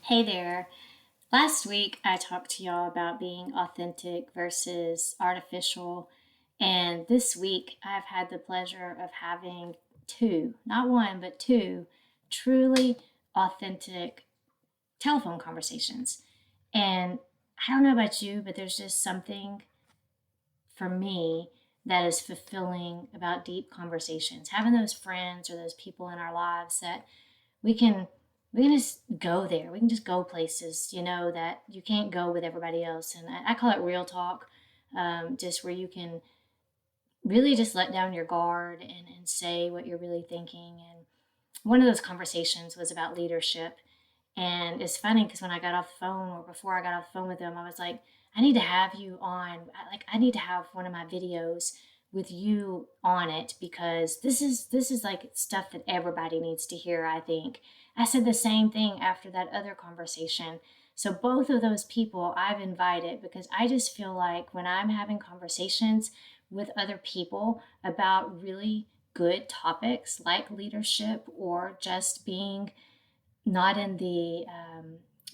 Hey there. Last week I talked to y'all about being authentic versus artificial. And this week I've had the pleasure of having two, not one, but two truly authentic telephone conversations. And I don't know about you, but there's just something for me that is fulfilling about deep conversations. Having those friends or those people in our lives that we can we can just go there. We can just go places, that you can't go with everybody else. And I call it real talk, just where you can really just let down your guard and say what you're really thinking. And one of those conversations was about leadership. And it's funny because when I got off the phone or before I got off the phone with them, I was like, I need to have you on. I need to have one of my videos with you on it because this is like stuff that everybody needs to hear, I think. I said the same thing after that other conversation. So both of those people I've invited because I just feel like when I'm having conversations with other people about really good topics like leadership or just being not in the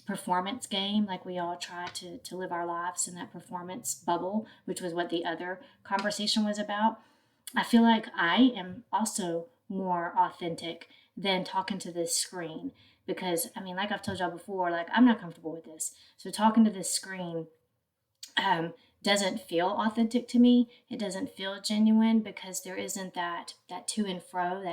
performance game, like we all try to live our lives in that performance bubble, which was what the other conversation was about. I feel like I am also more authentic than talking to this screen because, I mean, like I've told y'all before, like I'm not comfortable with this. So talking to this screen um, doesn't feel authentic to me. It doesn't feel genuine because there isn't that to and fro,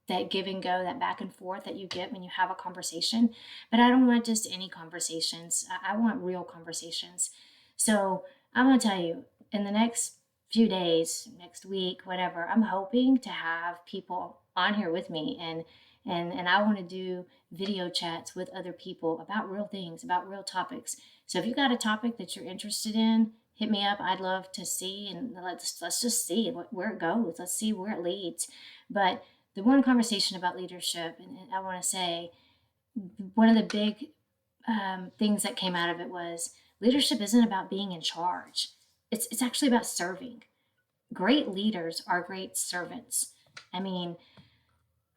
that give and go, that back and forth that you get when you have a conversation. But I don't want just any conversations. I want real conversations. So I'm gonna tell you, in the next few days, next week, whatever, I'm hoping to have people on here with me and I want to do video chats with other people about real things, about real topics. So if you got a topic that you're interested in, hit me up. I'd love to see, and let's just see where it goes. Let's see where it leads. But the one conversation about leadership, and I want to say one of the big things that came out of it was leadership isn't about being in charge. It's actually about serving. Great leaders are great servants. I mean,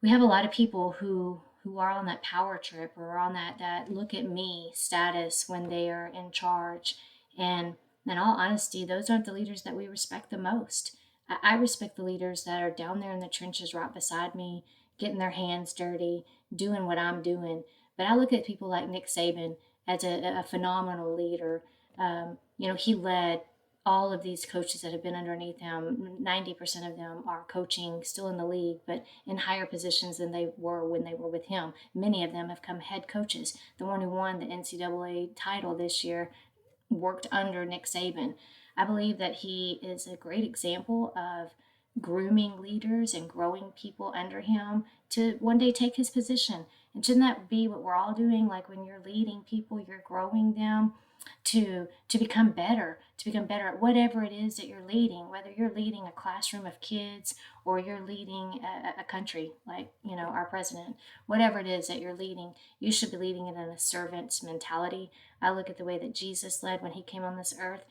we have a lot of people who are on that power trip or on that look at me status when they are in charge. And in all honesty, those aren't the leaders that we respect the most. I respect the leaders that are down there in the trenches right beside me, getting their hands dirty, doing what I'm doing. But I look at people like Nick Saban as a phenomenal leader. He led all of these coaches that have been underneath him. 90% of them are coaching still in the league, but in higher positions than they were when they were with him. Many of them have come head coaches. The one who won the NCAA title this year worked under Nick Saban. I believe that he is a great example of grooming leaders and growing people under him to one day take his position. And shouldn't that be what we're all doing? Like when you're leading people, you're growing them to become better at whatever it is that you're leading, whether you're leading a classroom of kids or you're leading a country like our president. Whatever it is that you're leading, you should be leading it in a servant's mentality. I look at the way that Jesus led when he came on this earth.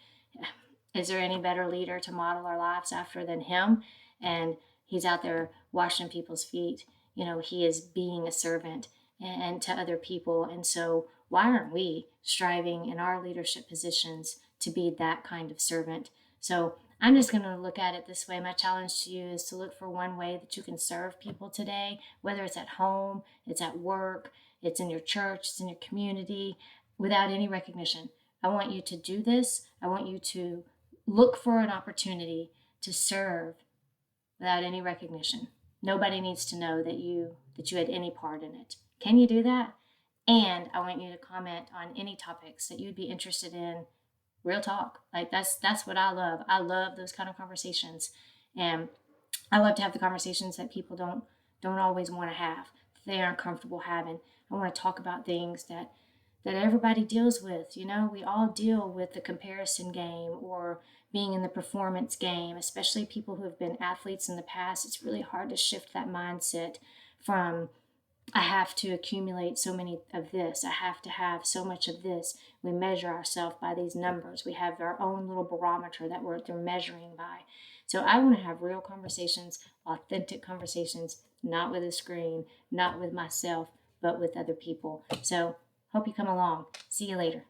Is there any better leader to model our lives after than him? And he's out there washing people's feet. He is being a servant and to other people. And so why aren't we striving in our leadership positions to be that kind of servant? So I'm just going to look at it this way. My challenge to you is to look for one way that you can serve people today, whether it's at home, it's at work, it's in your church, it's in your community, without any recognition. I want you to do this. I want you to look for an opportunity to serve without any recognition. Nobody needs to know that you had any part in it. Can you do that? And I want you to comment on any topics that you'd be interested in. Real talk. Like that's what I love. I love those kind of conversations. And I love to have the conversations that people don't always want to have. They aren't comfortable having. I want to talk about things that everybody deals with. We all deal with the comparison game or being in the performance game, especially people who have been athletes in the past. It's really hard to shift that mindset from I have to accumulate so many of this. I have to have so much of this. We measure ourselves by these numbers. We have our own little barometer that they're measuring by. So I want to have real conversations, authentic conversations, not with a screen, not with myself, but with other people. So Hope you come along. See you later.